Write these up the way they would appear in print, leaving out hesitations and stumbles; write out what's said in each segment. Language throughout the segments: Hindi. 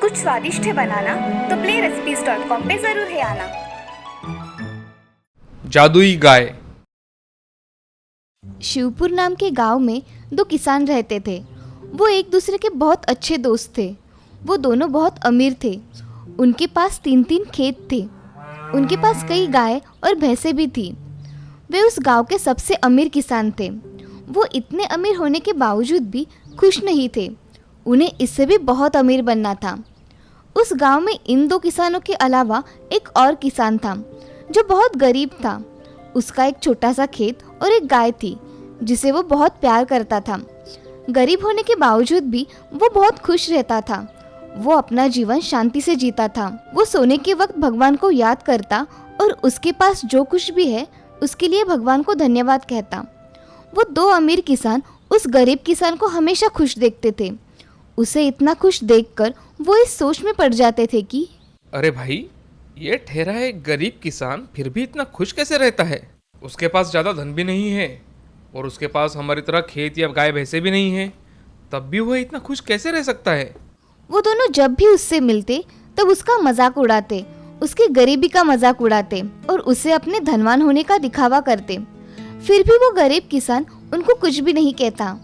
कुछ स्वादिष्ट है बनाना तो playrecipes.com पे जरूर है आना। जादुई गाय। शिवपुर नाम के गांव में दो किसान रहते थे। वो एक दूसरे के बहुत अच्छे दोस्त थे। वो दोनों बहुत अमीर थे। उनके पास 3-3 खेत थे। उनके पास कई गाय और भैंसें भी थी। वे उस गांव के सबसे अमीर किसान थे। वो इतने अमीर होने के बावजूद भी खुश नहीं थे। उन्हें इससे भी बहुत अमीर बनना था। उस गांव में इन दो किसानों के अलावा एक और किसान था जो बहुत गरीब था। उसका एक छोटा सा खेत और एक गाय थी जिसे वो बहुत प्यार करता था। गरीब होने के बावजूद भी वो बहुत खुश रहता था। वो अपना जीवन शांति से जीता था। वो सोने के वक्त भगवान को याद करता और उसके पास जो कुछ भी है उसके लिए भगवान को धन्यवाद कहता। वो दो अमीर किसान उस गरीब किसान को हमेशा खुश देखते थे। उसे इतना खुश देखकर वो इस सोच में पड़ जाते थे कि अरे भाई, ये ठहरा है गरीब किसान फिर भी इतना खुश कैसे रहता है? उसके पास ज़्यादा धन भी नहीं है और उसके पास हमारी तरह खेत या गाय भैंसे भी नहीं है, तब भी वह इतना खुश कैसे रह सकता है? वो दोनों जब भी उससे मिलते तब उसका मजाक उड़ाते, उसकी गरीबी का मजाक उड़ाते और उसे अपने धनवान होने का दिखावा करते। फिर भी वो गरीब किसान उनको कुछ भी नहीं कहता।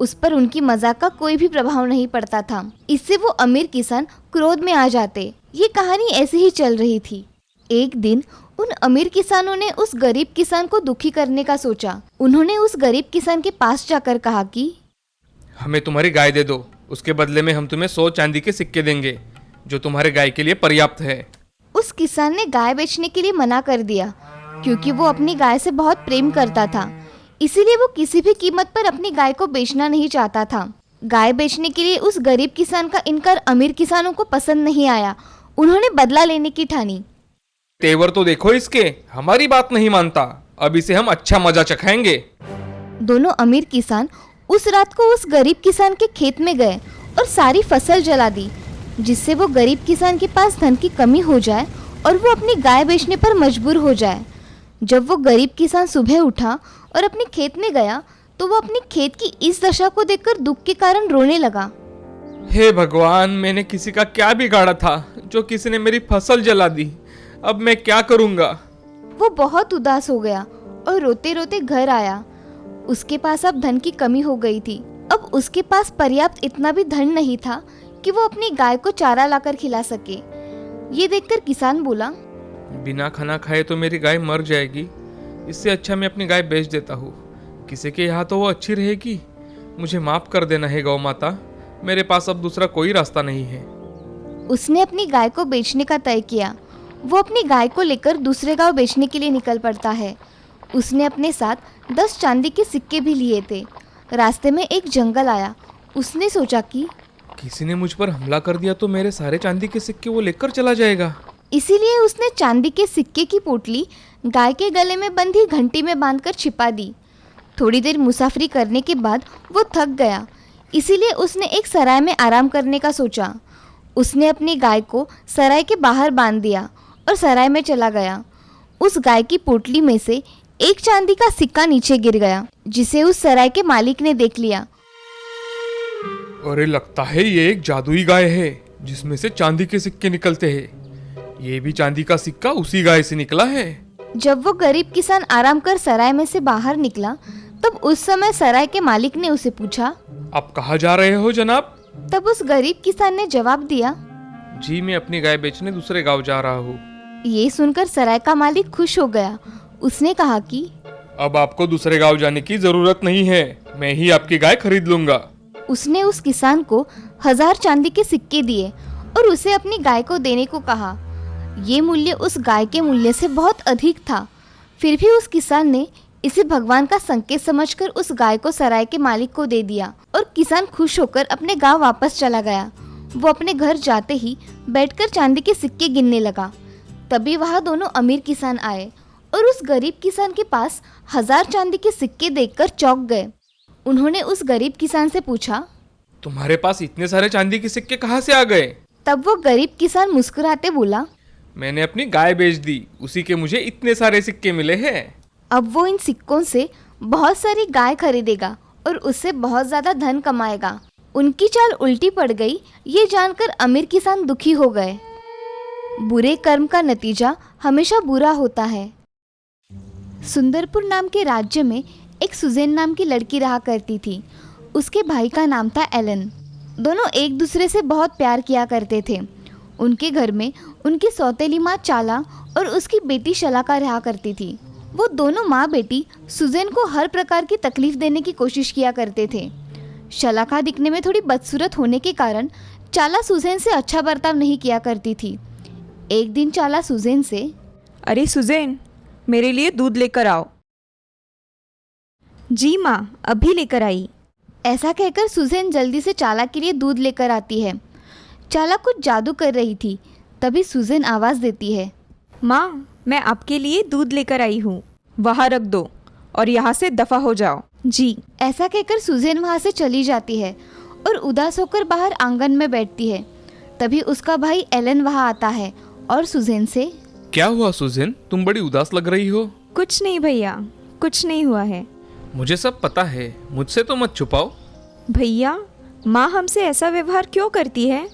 उस पर उनकी मजाक का कोई भी प्रभाव नहीं पड़ता था। इससे वो अमीर किसान क्रोध में आ जाते। ये कहानी ऐसे ही चल रही थी। एक दिन उन अमीर किसानों ने उस गरीब किसान को दुखी करने का सोचा। उन्होंने उस गरीब किसान के पास जाकर कहा कि हमें तुम्हारी गाय दे दो, उसके बदले में हम तुम्हें 100 चांदी के सिक्के देंगे जो तुम्हारे गाय के लिए पर्याप्त है। उस किसान ने गाय बेचने के लिए मना कर दिया क्योंकि वो अपनी गाय से बहुत प्रेम करता था। इसीलिए वो किसी भी कीमत पर अपनी गाय को बेचना नहीं चाहता था। गाय बेचने के लिए उस गरीब किसान का इनकार अमीर किसानों को पसंद नहीं आया। उन्होंने बदला लेने की ठानी। तेवर तो देखो इसके, हमारी बात नहीं मानता। अब इसे हम अच्छा मजा चखाएंगे। दोनों अमीर किसान उस रात को उस गरीब किसान के खेत में गए और सारी फसल जला दी, जिससे वो गरीब किसान के पास धन की कमी हो जाए और वो अपनी गाय बेचने पर मजबूर हो जाए। जब वो गरीब किसान सुबह उठा और अपने खेत में गया तो वो अपने खेत की इस दशा को देखकर दुख के कारण रोने लगा। हे भगवान, मैंने किसी का क्या बिगाड़ा था जो किसी ने मेरी फसल जला दी? अब मैं क्या करूँगा? वो बहुत उदास हो गया और रोते रोते घर आया। उसके पास अब धन की कमी हो गई थी। अब उसके पास पर्याप्त इतना भी धन नहीं था कि वो अपनी गाय को चारा लाकर खिला सके। ये देखकर किसान बोला, बिना खाना खाए तो मेरी गाय मर जाएगी। इससे अच्छा मैं अपनी गाय बेच देता हूँ। किसी के यहाँ तो वो अच्छी रहेगी। मुझे माफ कर देना है गौ माता, मेरे पास अब दूसरा कोई रास्ता नहीं है। उसने अपनी गाय को बेचने का तय किया। वो अपनी गाय को लेकर दूसरे गांव बेचने के लिए निकल पड़ता है। उसने अपने साथ 10 चांदी के सिक्के भी लिए थे। रास्ते में एक जंगल आया। उसने सोचा कि किसी ने मुझ पर हमला कर दिया तो मेरे सारे चांदी के सिक्के वो लेकर चला जाएगा। इसीलिए उसने चांदी के सिक्के की पोटली गाय के गले में बंधी घंटी में बांधकर छिपा दी। थोड़ी देर मुसाफरी करने के बाद वो थक गया। इसीलिए उसने एक सराय में आराम करने का सोचा। उसने अपनी गाय को सराय के बाहर बांध दिया और सराय में चला गया। उस गाय की पोटली में से एक चांदी का सिक्का नीचे गिर गया, जिसे उस सराय के मालिक ने देख लिया। अरे, लगता है ये एक जादुई गाय है जिसमें से चांदी के सिक्के निकलते हैं। ये भी चांदी का सिक्का उसी गाय से निकला है। जब वो गरीब किसान आराम कर सराय में से बाहर निकला तब उस समय सराय के मालिक ने उसे पूछा, आप कहाँ जा रहे हो जनाब? तब उस गरीब किसान ने जवाब दिया, जी, मैं अपनी गाय बेचने दूसरे गांव जा रहा हूँ। ये सुनकर सराय का मालिक खुश हो गया। उसने कहा कि अब आपको दूसरे गांव जाने की जरूरत नहीं है, मैं ही आपकी गाय खरीद लूंगा। उसने उस किसान को 1000 चांदी के सिक्के दिए और उसे अपनी गाय को देने को कहा। ये मूल्य उस गाय के मूल्य से बहुत अधिक था। फिर भी उस किसान ने इसे भगवान का संकेत समझकर उस गाय को सराय के मालिक को दे दिया और किसान खुश होकर अपने गांव वापस चला गया। वो अपने घर जाते ही बैठकर चांदी के सिक्के गिनने लगा। तभी वहाँ दोनों अमीर किसान आए और उस गरीब किसान के पास 1000 चांदी के सिक्के देखकर चौंक गए। उन्होंने उस गरीब किसान से पूछा, तुम्हारे पास इतने सारे चांदी के सिक्के कहाँ से आ गए? तब वो गरीब किसान मुस्कुराते बोला, मैंने अपनी गाय बेच दी, उसी के मुझे इतने सारे सिक्के मिले हैं। अब वो इन सिक्कों से बहुत सारी गाय खरीदेगा और उससे बहुत ज़्यादा धन कमाएगा। उनकी चाल उल्टी पड़ गई, ये जानकर अमीर किसान दुखी हो गए। बुरे कर्म का नतीजा हमेशा बुरा होता है। सुंदरपुर नाम के राज्य में एक सुजेन नाम की लड़की रहा करती थी। उसके भाई का नाम था एलन। दोनों एक दूसरे से बहुत प्यार किया करते थे। उनके घर में उनकी सौतेली माँ चाला और उसकी बेटी शलाका रहा करती थी। वो दोनों माँ बेटी सुजेन को हर प्रकार की तकलीफ देने की कोशिश किया करते थे। शलाका दिखने में थोड़ी बदसूरत होने के कारण चाला सुजेन से अच्छा बर्ताव नहीं किया करती थी। एक दिन चाला सुजेन से, अरे सुजेन, मेरे लिए दूध लेकर आओ। जी माँ, अभी लेकर आई। ऐसा कहकर सुजेन जल्दी से चाला के लिए दूध लेकर आती है। चाला कुछ जादू कर रही थी। तभी सुजेन आवाज़ देती है, माँ, मैं आपके लिए दूध लेकर आई हूँ, वहाँ रख दो और यहाँ से दफ़ा हो जाओ। जी। ऐसा कहकर सुजेन वहाँ से चली जाती है और उदास होकर बाहर आंगन में बैठती है। तभी उसका भाई एलन वहाँ आता है और सुजेन से, क्या हुआ सुजेन, तुम बड़ी उदास लग रही हो। कुछ नहीं भैया, कुछ नहीं हुआ है। मुझे सब पता है, मुझसे तो मत छुपाओ। भैया, माँ हमसे ऐसा व्यवहार क्यों करती है,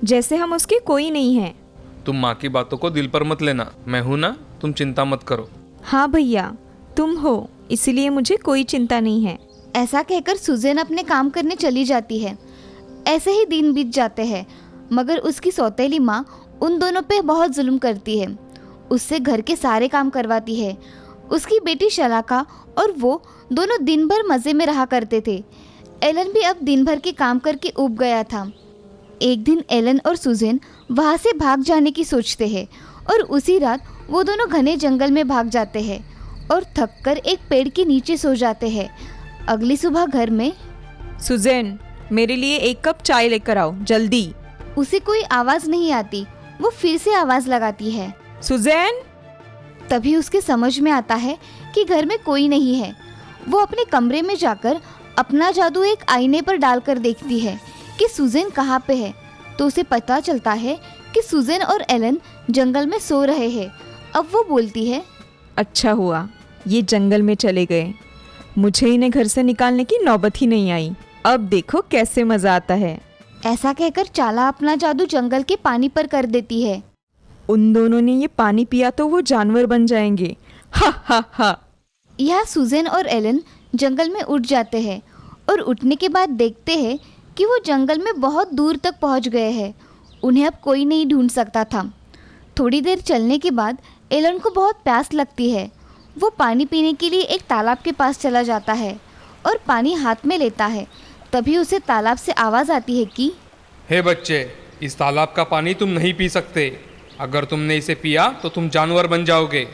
जैसे हम उसके कोई नहीं हैं। तुम माँ की बातों को दिल पर मत लेना, मैं हूं ना, तुम चिंता मत करो। हाँ भैया, तुम हो, इसलिए मुझे कोई चिंता नहीं है। ऐसा कहकर सुजेन अपने काम करने चली जाती है। ऐसे ही दिन बीत जाते हैं, मगर उसकी सौतेली माँ उन दोनों पे बहुत जुल्म करती है। उससे घर के सारे काम करवाती है। उसकी बेटी शलाका और वो दोनों दिन भर मज़े में रहा करते थे। एलन भी अब दिन भर के काम करके ऊब गया था। एक दिन एलन और सुजेन वहाँ से भाग जाने की सोचते हैं और उसी रात वो दोनों घने जंगल में भाग जाते हैं और थककर एक पेड़ के नीचे सो जाते हैं। अगली सुबह घर में, सुजेन, मेरे लिए 1 कप चाय लेकर आओ, जल्दी। उसे कोई आवाज़ नहीं आती। वो फिर से आवाज़ लगाती है, सुजेन। तभी उसके समझ में आता है कि घर में कोई नहीं है। वो अपने कमरे में जाकर अपना जादू एक आईने पर डालकर देखती है कि सुजेन कहाँ पे है। तो उसे पता चलता है कि सुजेन और एलन जंगल में सो रहे हैं। अब वो बोलती है, अच्छा हुआ ये जंगल में चले गए, मुझे इन्हें घर से निकालने की नौबत ही नहीं आई। अब देखो कैसे मज़ा आता है। ऐसा कहकर चाला अपना जादू जंगल के पानी पर कर देती है। उन दोनों ने ये पानी पिया तो वो जानवर बन जाएंगे। हा हा हा। यह सुजेन और एलन जंगल में उठ जाते हैं और उठने के बाद देखते हैं कि वो जंगल में बहुत दूर तक पहुंच गए हैं। उन्हें अब कोई नहीं ढूंढ सकता था। थोड़ी देर चलने के बाद एलन को बहुत प्यास लगती है। वो पानी पीने के लिए एक तालाब के पास चला जाता है और पानी हाथ में लेता है। तभी उसे तालाब से आवाज़ आती है कि, हे बच्चे, इस तालाब का पानी तुम नहीं पी सकते। अगर तुमने इसे पिया तो तुम जानवर बन जाओगे।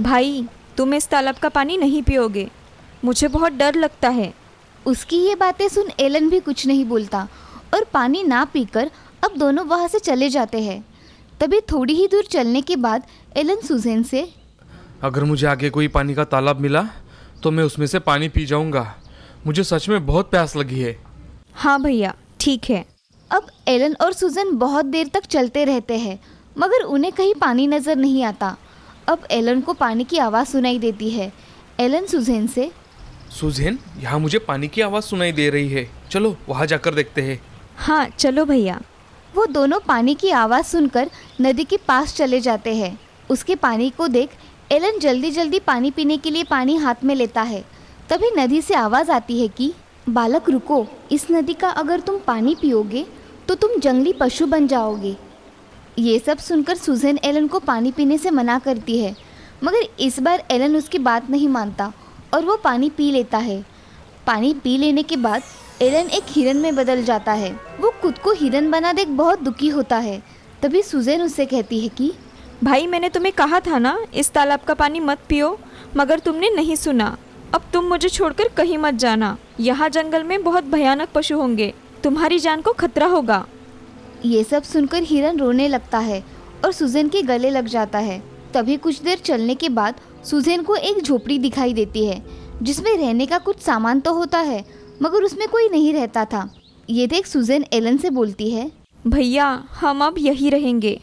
भाई, तुम इस तालाब का पानी नहीं पियोगे, मुझे बहुत डर लगता है। उसकी ये बातें सुन एलन भी कुछ नहीं बोलता और पानी ना पीकर अब दोनों वहाँ से चले जाते हैं। तभी थोड़ी ही दूर चलने के बाद एलन सुजेन से, अगर मुझे आगे कोई पानी का तालाब मिला तो मैं उसमें से पानी पी जाऊंगा। मुझे सच में बहुत प्यास लगी है। हाँ भैया, ठीक है। अब एलन और सुजेन बहुत देर तक चलते रहते हैं, मगर उन्हें कहीं पानी नज़र नहीं आता। अब एलन को पानी की आवाज़ सुनाई देती है। एलन सुजेन से, सुजेन, यहाँ मुझे पानी की आवाज़ सुनाई दे रही है, चलो वहाँ जाकर देखते हैं। हाँ चलो भैया। वो दोनों पानी की आवाज़ सुनकर नदी के पास चले जाते हैं। उसके पानी को देख एलन जल्दी जल्दी पानी पीने के लिए पानी हाथ में लेता है। तभी नदी से आवाज़ आती है कि, बालक रुको, इस नदी का अगर तुम पानी पियोगे तो तुम जंगली पशु बन जाओगे। ये सब सुनकर सुजेन एलन को पानी पीने से मना करती है, मगर इस बार एलन उसकी बात नहीं मानता और वो पानी पी लेता है। पानी पी लेने के बाद एलन एक हिरन में बदल जाता है। वो खुद को हिरन बना देख बहुत दुखी होता है। तभी सुजेन उससे कहती है कि, भाई, मैंने तुम्हें कहा था ना इस तालाब का पानी मत पियो, मगर तुमने नहीं सुना। अब तुम मुझे छोड़कर कहीं मत जाना। यहाँ जंगल में बहुत भयानक पशु होंगे, तुम्हारी जान को खतरा होगा। ये सब सुनकर हिरन रोने लगता है और सुजेन के गले लग जाता है। तभी कुछ देर चलने के बाद सुजेन को एक झोपड़ी दिखाई देती है, जिसमें रहने का कुछ सामान तो होता है, मगर उसमें कोई नहीं रहता था। ये देख सुजेन एलन से बोलती है, भैया, हम अब यहीं रहेंगे,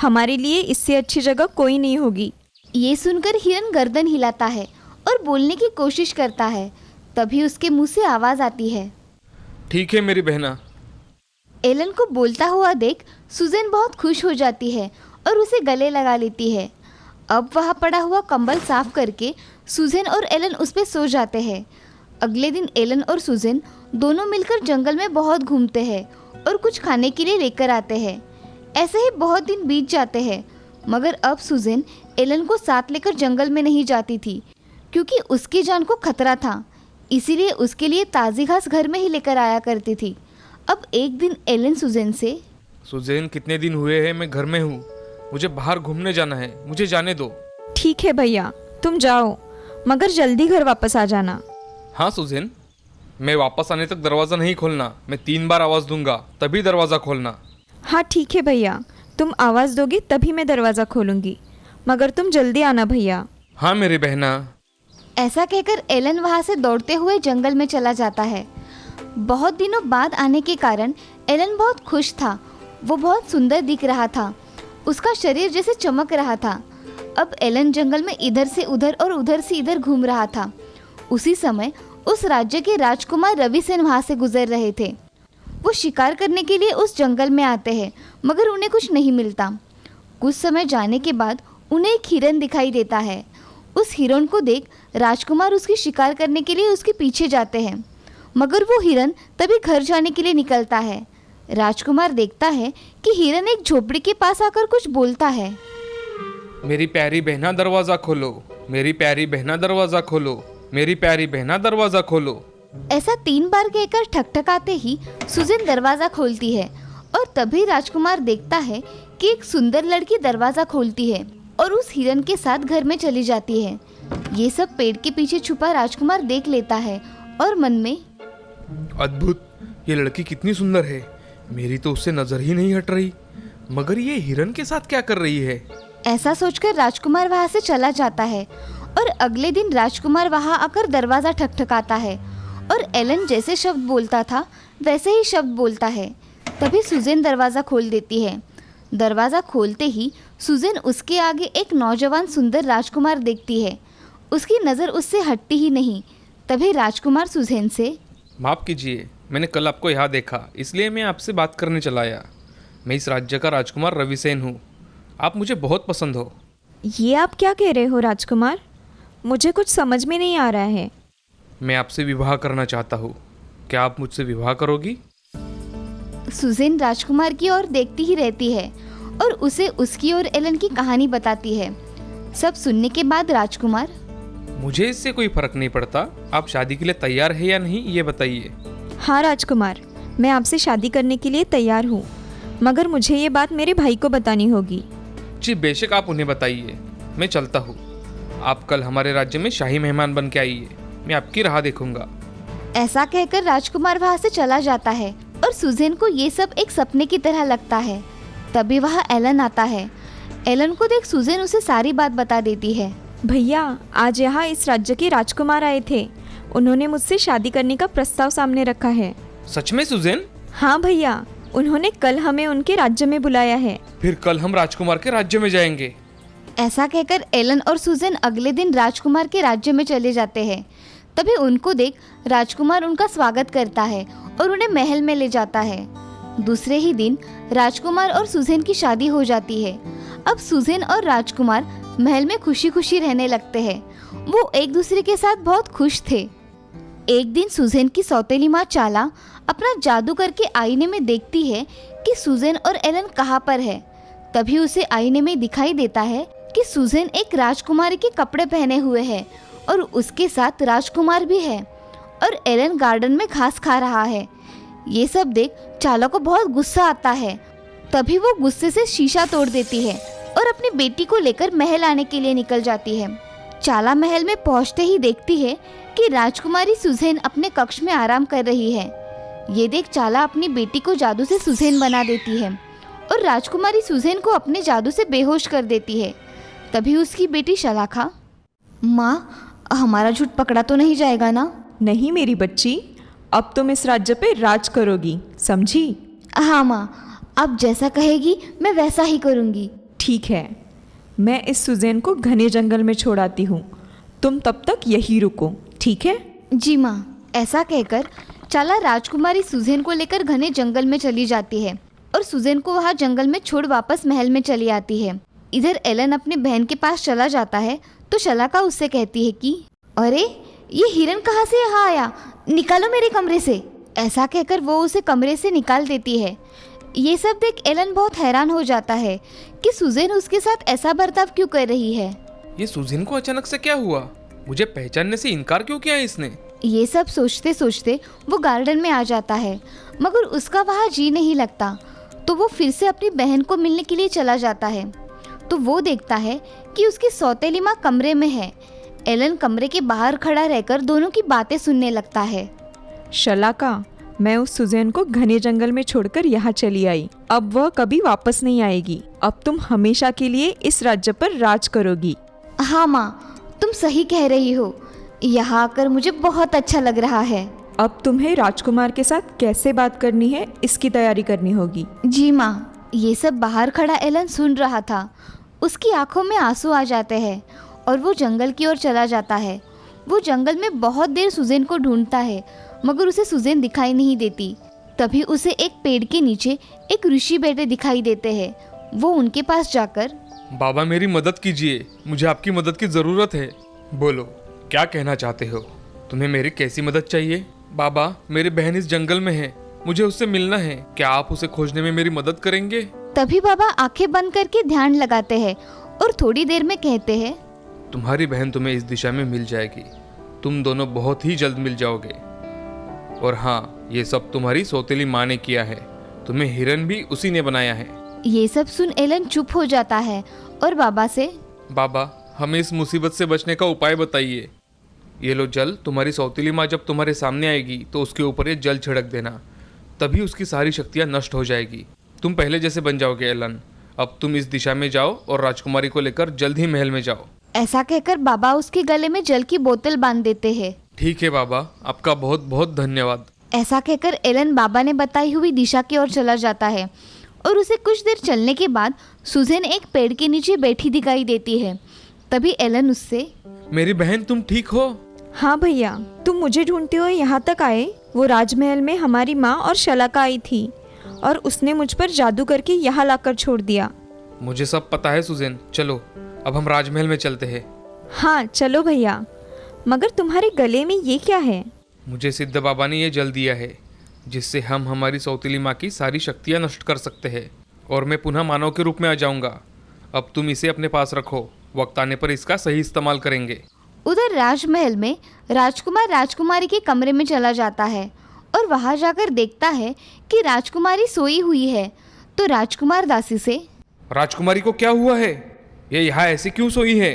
हमारे लिए इससे अच्छी जगह कोई नहीं होगी। ये सुनकर हिरन गर्दन हिलाता है और बोलने की कोशिश करता है। तभी उसके मुंह से आवाज़ आती है। ठीक है मेरी बहना। एलन को बोलता हुआ देख सुजैन बहुत खुश हो जाती है और उसे गले लगा लेती है। अब वहाँ पड़ा हुआ कंबल साफ करके सुजैन और एलन उस पर सो जाते हैं। अगले दिन एलन और सुजैन दोनों मिलकर जंगल में बहुत घूमते हैं और कुछ खाने के लिए लेकर आते हैं। ऐसे ही बहुत दिन बीत जाते हैं, मगर अब सुजैन एलन को साथ लेकर जंगल में नहीं जाती थी क्योंकि उसकी जान को खतरा था। इसीलिए उसके लिए ताज़ी घास घर में ही लेकर आया करती थी। अब एक दिन एलन सुजैन से, सुजैन कितने दिन हुए हैं मैं घर में हूँ, मुझे बाहर घूमने जाना है, मुझे जाने दो। ठीक है भैया, तुम जाओ, मगर जल्दी घर वापस आ जाना। हाँ सुजैन, मैं वापस आने तक दरवाज़ा नहीं खोलना। मैं 3 बार आवाज़ दूंगा तभी दरवाज़ा खोलना। हाँ ठीक है भैया, तुम आवाज़ दोगे तभी मैं दरवाज़ा खोलूँगी, मगर तुम जल्दी आना भैया। हाँ मेरी बहना। ऐसा कहकर एलन वहाँ से दौड़ते हुए जंगल में चला जाता है। बहुत दिनों बाद आने के कारण एलन बहुत खुश था। वो बहुत सुंदर दिख रहा था, उसका शरीर जैसे चमक रहा था। अब एलन जंगल में इधर से उधर और उधर से इधर घूम रहा था। उसी समय उस राज्य के राजकुमार रविसेन वहाँ से गुजर रहे थे। वो शिकार करने के लिए उस जंगल में आते हैं, मगर उन्हें कुछ नहीं मिलता। कुछ समय जाने के बाद उन्हें एक हिरन दिखाई देता है। उस हिरन को देख राजकुमार उसकी शिकार करने के लिए उसके पीछे जाते हैं, मगर वो हिरन तभी घर जाने के लिए निकलता है। राजकुमार देखता है कि हिरन एक झोपड़ी के पास आकर कुछ बोलता है। मेरी प्यारी बहना दरवाज़ा खोलो, मेरी प्यारी बहना दरवाज़ा खोलो, मेरी प्यारी बहना दरवाज़ा खोलो। ऐसा 3 बार कहकर ठकठकाते ही सुजैन दरवाज़ा खोलती है और तभी राजकुमार देखता है कि एक सुंदर लड़की दरवाज़ा खोलती है और उस हिरन के साथ घर में चली जाती है। ये सब पेड़ के पीछे छुपा राजकुमार देख लेता है और मन में, अद्भुत, ये लड़की कितनी सुंदर है, मेरी तो उससे नज़र ही नहीं हट रही, मगर ये हिरन के साथ क्या कर रही है। ऐसा सोचकर राजकुमार वहाँ से चला जाता है और अगले दिन राजकुमार वहाँ आकर दरवाज़ा ठकठकाता है और एलन जैसे शब्द बोलता था वैसे ही शब्द बोलता है। तभी सुजैन दरवाज़ा खोल देती है। दरवाज़ा खोलते ही सुजैन उसके आगे एक नौजवान सुंदर राजकुमार देखती है। उसकी नज़र उससे हटती ही नहीं। तभी राजकुमार सुजैन से, माफ़ कीजिए, मैंने कल आपको यहाँ देखा, इसलिए मैं आपसे बात करने चला आया। मैं इस राज्य का राजकुमार रविसेन हूँ, आप मुझे बहुत पसंद हो। ये आप क्या कह रहे हो राजकुमार? मुझे कुछ समझ में नहीं आ रहा है। मैं आपसे विवाह करना चाहता हूँ, क्या आप मुझसे विवाह करोगी? सुजैन राजकुमार की ओर देखती ही रहती है और उसे उसकी और एलन की कहानी बताती है। सब सुनने के बाद राजकुमार, मुझे इससे कोई फर्क नहीं पड़ता, आप शादी के लिए तैयार है या नहीं ये बताइए। हाँ राजकुमार, मैं आपसे शादी करने के लिए तैयार हूँ, मगर मुझे ये बात मेरे भाई को बतानी होगी। जी बेशक, आप उन्हें बताइए, मैं चलता हूँ। आप कल हमारे राज्य में शाही मेहमान बन के आइए, मैं आपकी राह देखूंगा। ऐसा कहकर राजकुमार वहाँ से चला जाता है और सुजैन को ये सब एक सपने की तरह लगता है। तभी वहाँ एलन आता है। एलन को देख सुजैन उसे सारी बात बता देती है। भैया, आज यहाँ इस राज्य के राजकुमार आए थे, उन्होंने मुझसे शादी करने का प्रस्ताव सामने रखा है। सच में सुजैन? हाँ भैया, उन्होंने कल हमें उनके राज्य में बुलाया है। फिर कल हम राजकुमार के राज्य में जाएंगे। ऐसा कहकर एलन और सुजैन अगले दिन राजकुमार के राज्य में चले जाते हैं। तभी उनको देख राजकुमार उनका स्वागत करता है और उन्हें महल में ले जाता है। दूसरे ही दिन राजकुमार और सुजैन की शादी हो जाती है। अब सुजैन और राजकुमार महल में खुशी खुशी रहने लगते हैं। वो एक दूसरे के साथ बहुत खुश थे। एक दिन सुजैन की सौतेली माँ चाला अपना जादू करके आईने में देखती है कि सुजैन और एलन कहाँ पर है। तभी उसे आईने में दिखाई देता है कि सुजैन एक राजकुमारी के कपड़े पहने हुए है और उसके साथ राजकुमार भी है और एलन गार्डन में घास खा रहा है। ये सब देख चाला को बहुत गुस्सा आता है। तभी वो गुस्से से शीशा तोड़ देती है और अपनी बेटी को लेकर महल आने के लिए निकल जाती है। चाला महल में पहुंचते ही देखती है कि राजकुमारी सुजैन अपने कक्ष में आराम कर रही है। ये देख चाला अपनी बेटी को जादू से सुजैन बना देती है और राजकुमारी सुजैन को अपने जादू से बेहोश कर देती है। तभी उसकी बेटी शलाखा, माँ, हमारा झूठ पकड़ा तो नहीं जाएगा ना? नहीं मेरी बच्ची, अब तुम इस राज्य पे राज करोगी, समझी? हाँ माँ, आप जैसा कहेगी मैं वैसा ही करूँगी। ठीक है, मैं इस सुजैन को घने जंगल में छोड़ आती हूँ। तुम तब तक यही रुको, ठीक है? जी माँ। ऐसा कहकर चाला राजकुमारी सुज़ैन को लेकर घने जंगल में चली जाती है और सुज़ैन को वहाँ जंगल में छोड़ वापस महल में चली आती है। इधर एलन अपने बहन के पास चला जाता है तो शलाका उससे कहती है कि अरे ये हिरन कहाँ से यहाँ आया, निकालो मेरे कमरे से। ऐसा कहकर वो उसे कमरे से निकाल देती है। ये सब देख एलन बहुत हैरान हो जाता है कि सुज़ैन उसके साथ ऐसा बर्ताव क्यों कर रही है। ये सुज़ैन को अचानक से क्या हुआ? मुझे पहचानने से इनकार क्यों किया इसने? ये सब सोचते सोचते वो गार्डन में आ जाता है, मगर उसका वहाँ जी नहीं लगता तो वो फिर से अपनी बहन को मिलने के लिए चला जाता है। तो वो देखता है कि उसकी सौतेली माँ कमरे में है। एलन कमरे के बाहर खड़ा रहकर दोनों की बातें सुनने लगता है। शलाका, मैं उस सुज़ैन को घने जंगल में छोड़कर यहाँ चली आई। अब वह कभी वापस नहीं आएगी। अब तुम हमेशा के लिए इस राज्य पर राज करोगी। हाँ माँ, तुम सही कह रही हो। यहाँ आकर मुझे बहुत अच्छा लग रहा है। अब तुम्हें राजकुमार के साथ कैसे बात करनी है इसकी तैयारी करनी होगी। जी माँ। ये सब बाहर खड़ा एलन सुन रहा था। उसकी आंखों में आंसू आ जाते हैं और वो जंगल की ओर चला जाता है। वो जंगल में बहुत देर सुज़ैन को ढूंढता है, मगर उसे सुज़ैन दिखाई नहीं देती। तभी उसे एक पेड़ के नीचे एक ऋषि बैठे दिखाई देते हैं। वो उनके पास जाकर, बाबा मेरी मदद कीजिए, मुझे आपकी मदद की ज़रूरत है। बोलो, क्या कहना चाहते हो? तुम्हें मेरी कैसी मदद चाहिए? बाबा, मेरी बहन इस जंगल में है, मुझे उससे मिलना है। क्या आप उसे खोजने में मेरी मदद करेंगे? तभी बाबा आंखें बंद करके ध्यान लगाते हैं और थोड़ी देर में कहते हैं, तुम्हारी बहन तुम्हें इस दिशा में मिल जाएगी। तुम दोनों बहुत ही जल्द मिल जाओगे। और हाँ, ये सब तुम्हारी सौतेली माँ ने किया है। तुम्हें हिरन भी उसी ने बनाया है। ये सब सुन एलन चुप हो जाता है और बाबा से, बाबा, हमें इस मुसीबत से बचने का उपाय बताइए। ये लो जल, तुम्हारी सौतेली माँ जब तुम्हारे सामने आएगी तो उसके ऊपर ये जल छिड़क देना, तभी उसकी सारी शक्तियाँ नष्ट हो जाएगी। तुम पहले जैसे बन जाओगे एलन। अब तुम इस दिशा में जाओ और राजकुमारी को लेकर जल्द ही महल में जाओ। ऐसा कहकर बाबा उसके गले में जल की बोतल बांध देते हैं। ठीक है बाबा, आपका बहुत बहुत धन्यवाद। ऐसा कहकर एलन बाबा ने बताई हुई दिशा की ओर चला जाता है और उसे कुछ देर चलने के बाद सुज़ैन एक पेड़ के नीचे बैठी दिखाई देती है। तभी एलन उससे, मेरी बहन, तुम ठीक हो? हाँ भैया, तुम मुझे ढूंढते हुए यहाँ तक आए। वो राजमहल में हमारी माँ और शलाका आई थी और उसने मुझ पर जादू करके यहाँ लाकर छोड़ दिया। मुझे सब पता है सुज़ैन। चलो अब हम राजमहल में चलते हैं। हाँ चलो भैया, मगर तुम्हारे गले में ये क्या है? मुझे सिद्ध बाबा ने ये जल दिया है, जिससे हम हमारी सौतेली माँ की सारी शक्तियाँ नष्ट कर सकते हैं और मैं पुनः मानव के रूप में आ जाऊँगा। अब तुम इसे अपने पास रखो, वक्त आने पर इसका सही इस्तेमाल करेंगे। उधर राजमहल में राजकुमार राजकुमारी के कमरे में चला जाता है और वहाँ जाकर देखता है कि राजकुमारी सोई हुई है। तो राजकुमार दासी से, राजकुमारी को क्या हुआ है? ये यहाँ ऐसे क्यों सोई है?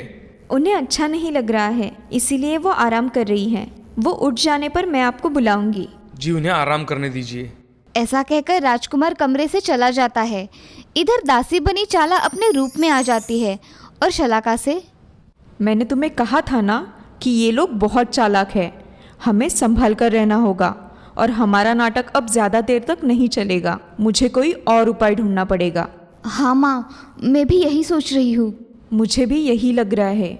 उन्हें अच्छा नहीं लग रहा है, इसीलिए वो आराम कर रही हैं। वो उठ जाने पर मैं आपको बुलाऊंगी। जी, उन्हें आराम करने दीजिए। ऐसा कहकर राजकुमार कमरे से चला जाता है। इधर दासी बनी चाला अपने रूप में आ जाती है और शलाका से, मैंने तुम्हें कहा था ना कि ये लोग बहुत चालाक है। हमें संभल कर रहना होगा और हमारा नाटक अब ज़्यादा देर तक नहीं चलेगा। मुझे कोई और उपाय ढूंढना पड़ेगा। हाँ माँ, मैं भी यही सोच रही हूँ। मुझे भी यही लग रहा है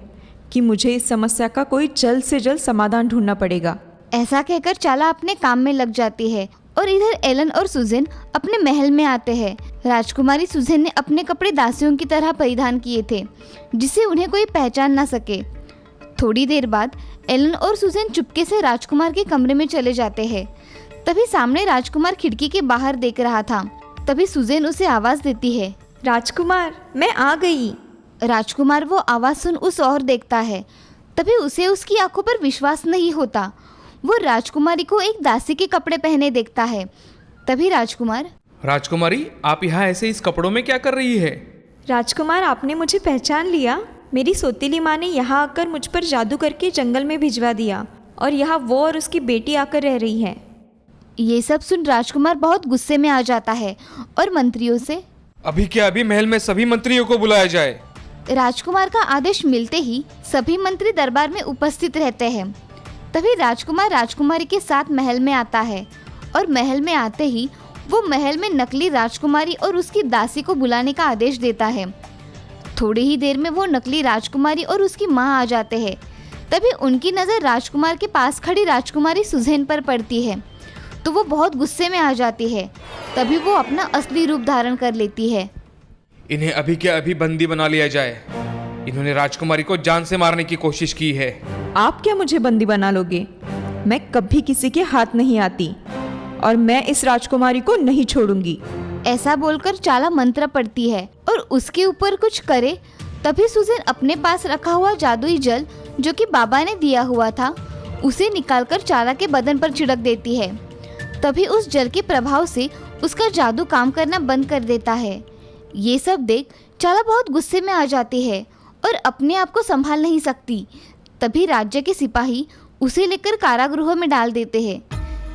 कि मुझे इस समस्या का कोई जल्द से जल्द समाधान ढूंढना पड़ेगा। ऐसा कहकर चाला अपने काम में लग जाती है और इधर एलन और सुज़ैन अपने महल में आते हैं। राजकुमारी सुज़ैन ने अपने कपड़े दासियों की तरह परिधान किए थे, जिससे उन्हें कोई पहचान ना सके। थोड़ी देर बाद एलन और सुज़ैन चुपके से राजकुमार के कमरे में चले जाते हैं। तभी सामने राजकुमार खिड़की के बाहर देख रहा था। तभी सुज़ैन उसे आवाज़ देती है, राजकुमार, मैं आ गई। राजकुमार वो आवाज़ सुन उस ओर देखता है। तभी उसे उसकी आंखों पर विश्वास नहीं होता। वो राजकुमारी को एक दासी के कपड़े पहने देखता है। तभी राजकुमार, राजकुमारी, आप यहाँ ऐसे इस कपड़ों में क्या कर रही है? राजकुमार, आपने मुझे पहचान लिया। मेरी सौतेली माँ ने यहाँ आकर मुझ पर जादू करके जंगल में भिजवा दिया और यहाँ वो और उसकी बेटी आकर रह रही है। ये सब सुन राजकुमार बहुत गुस्से में आ जाता है और मंत्रियों से, अभी क्या अभी महल में सभी मंत्रियों को बुलाया जाए। राजकुमार का आदेश मिलते ही सभी मंत्री दरबार में उपस्थित रहते हैं। तभी राजकुमार राजकुमारी के साथ महल में आता है और महल में आते ही वो महल में नकली राजकुमारी और उसकी दासी को बुलाने का आदेश देता है। थोड़ी ही देर में वो नकली राजकुमारी और उसकी माँ आ जाते हैं। तभी उनकी नज़र राजकुमार के पास खड़ी राजकुमारी सुज़ैन पर पड़ती है तो वो बहुत गुस्से में आ जाती है। तभी वो अपना असली रूप धारण कर लेती है। इन्हें अभी के अभी बंदी बना लिया जाए। इन्होंने राजकुमारी को जान से मारने की कोशिश की है। आप क्या मुझे बंदी बना लोगे? मैं कभी किसी के हाथ नहीं आती और मैं इस राजकुमारी को नहीं छोड़ूंगी। ऐसा बोलकर चाला मंत्र पढ़ती है और उसके ऊपर कुछ करे। तभी सुज़ैन अपने पास रखा हुआ जादुई जल जो कि बाबा ने दिया हुआ था उसे निकालकर चाला के बदन पर छिड़क देती है। तभी उस जल के प्रभाव से उसका जादू काम करना बंद कर देता है। ये सब देख चाला बहुत गुस्से में आ जाती है और अपने आप को संभाल नहीं सकती। तभी राज्य के सिपाही उसे लेकर कारागृह में डाल देते हैं।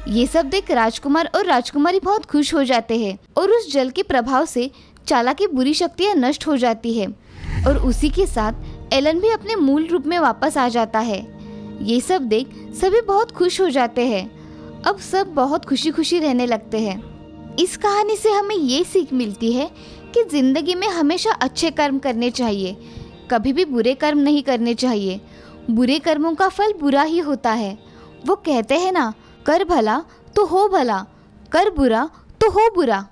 ये सब देख राजकुमार और राजकुमारी बहुत खुश हो जाते हैं और उस जल के प्रभाव से चाला की बुरी शक्तियाँ नष्ट हो जाती है और उसी के साथ एलन भी अपने मूल रूप में वापस आ जाता है। ये सब देख सभी बहुत खुश हो जाते हैं। अब सब बहुत खुशी खुशी रहने लगते हैं। इस कहानी से हमें ये सीख मिलती है कि जिंदगी में हमेशा अच्छे कर्म करने चाहिए, कभी भी बुरे कर्म नहीं करने चाहिए। बुरे कर्मों का फल बुरा ही होता है। वो कहते हैं ना, कर भला तो हो भला, कर बुरा तो हो बुरा।